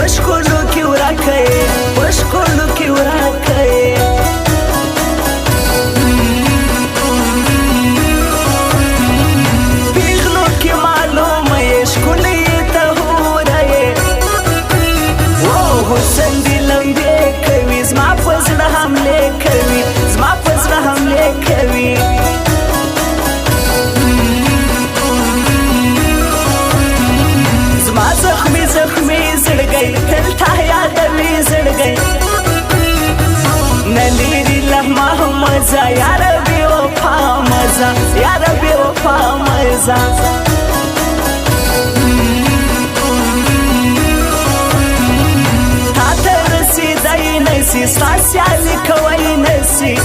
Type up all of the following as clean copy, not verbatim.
پښکلو کې ورکه پښکلو کې ورکه پیغلو کې معلومه ښکلې طهوره او حسن دې لمبې کوي زما په زړه حملې کوي زما په زړه حملې کوي زما زخمي زخمي زړګی تل تا یادوي زړګی نه لري له ما مزه یاره بې وفا مزه یاره بې وفا مزه تا ته رسېدی نسي ستا سیالي کوی نسي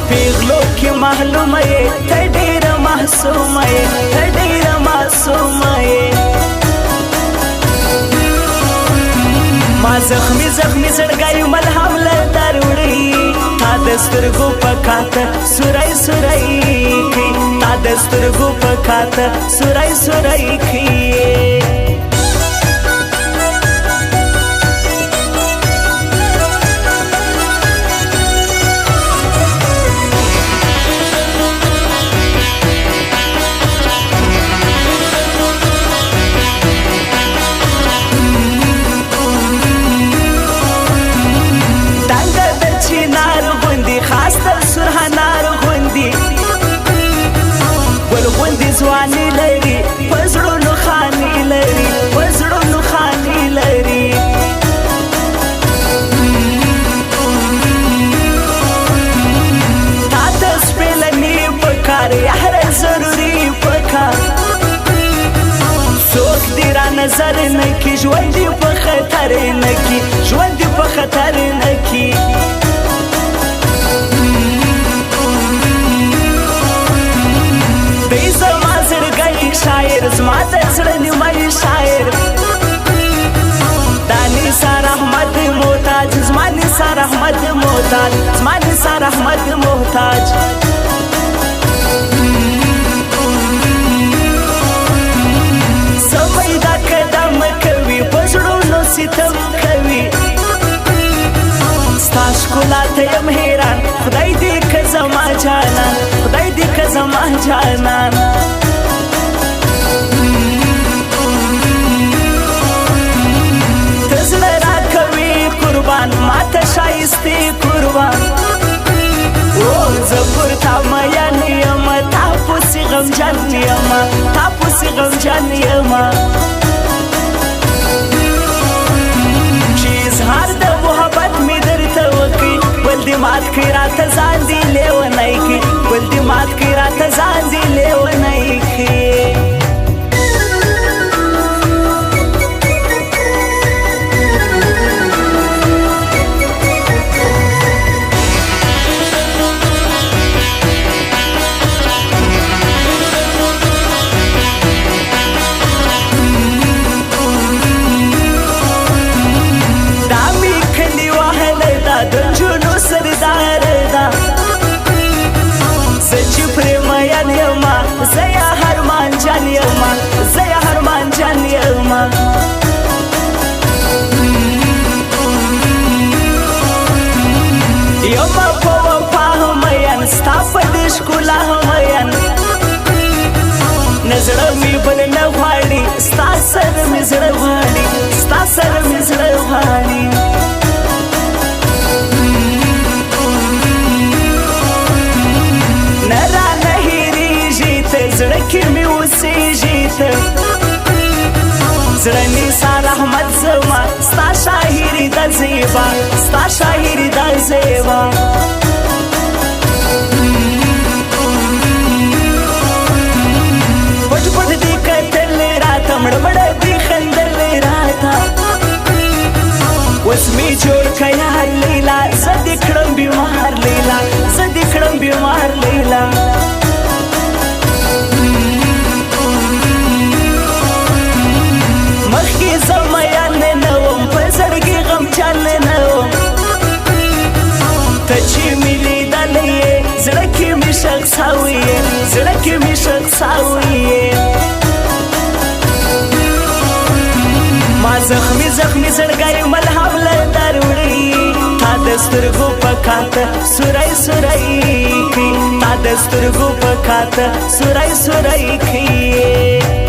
پیغلو کې معلومه یې ته ډېره معصومه یې ته ډېره معصومه یې ما زخمي زخمي زړګی ملهم له در وړي تا د سترګو په کاته سوری سوری کړي تا د سترګو په کاته سوری سوری کړي ځواني لري په زړونو خاني لري په زړونو خاني لري تا ته سپېلني پکار یار ضروري پکار څوک دې را نظر نه کي ژوند دې په خطر نه کي ژوند دې په خطر نه کي شاعر زما د زړه نیمه شاعر دا نثار احمد محتاج زما نثار احمد محتاج زما نثار احمد محتاج سمې دا قدم کوي په زړونو ستم کوي ستا ښکلا ته یم حیران خدای دې که زما جانان خدای دې که زما جانان ماته شایسته قربان او زه پر تا مین یم تا پسې غمجن یم تا پسې غمجن یم چې اظهار د محبت مې درته وکړي بل دې مات کړي راته ځان دې لیونی کړي بل دې مات کړي راته ځان دې لیونی کړي یما په وفا همین ستا په دې ښکلا همین نه زړه مې بل نه غواړي ستا سره مې زړه غواړي ستا سره مې زړه غواړي نه رانه هېرېږي ته زړه کې مې اوسېږي ته زړه نثار احمد زما ستا شاعري دا زیبا ستا شاعري دا زیبا پټ پټ دې کتل راته مړ مړ دې خندل راته اوس مې جوړ کړه یار لیلا زه دې کړم بیمار لیلا زه دې کړم بیمار لیلا مخکې زما یعنې نه وم په زړګي غمجن نه وم ته چې مې لیدلی یې زړه کې مې ښخ سوی یې زړه کې مې ښخ سوی یې زخمی زخمی زړګی ملهم لردار وړي تا د سترګو په کاته سورای سورای کی تا د سترګو په کاته سورای سورای کی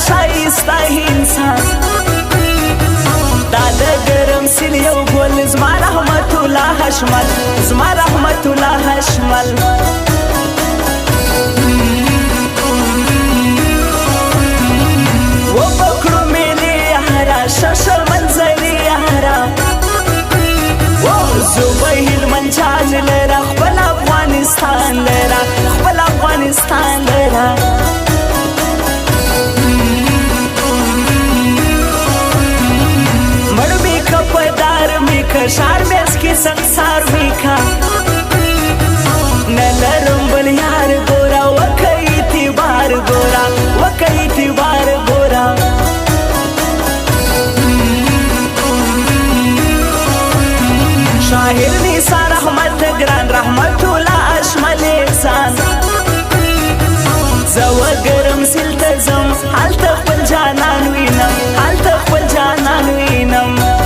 شایسته انسان دا د ګرم سیل یو ګل زما رحمت الله حشمل زما رحمت الله حشمل و پکړو ملي یارا ششل منظري یارا و زبهل منجان لرا خپل افغانستان لرا خپل افغانستان لرا شار بیس کی سنسار میکا نلرم بل یار گورا وکی تیبار گورا وکی تیبار گورا شاہر نیسان رحمت گران رحمت اللہ اشمل احسان زو گرم سلتزم حال تخبل جانان وینم حال تخبل جانان وینم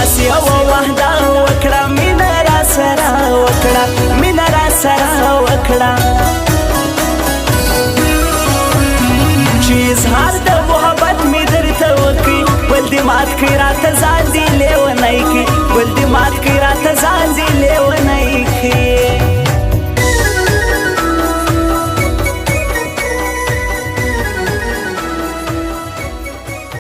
بس یو وحده وکړه مینه را سره وکړه مینه را سره وکړه چې اظهار د محبت مې درته وکړي بل دې مات کړي راته ځان دې لیونی کړي بل دې مات کړي راته ځان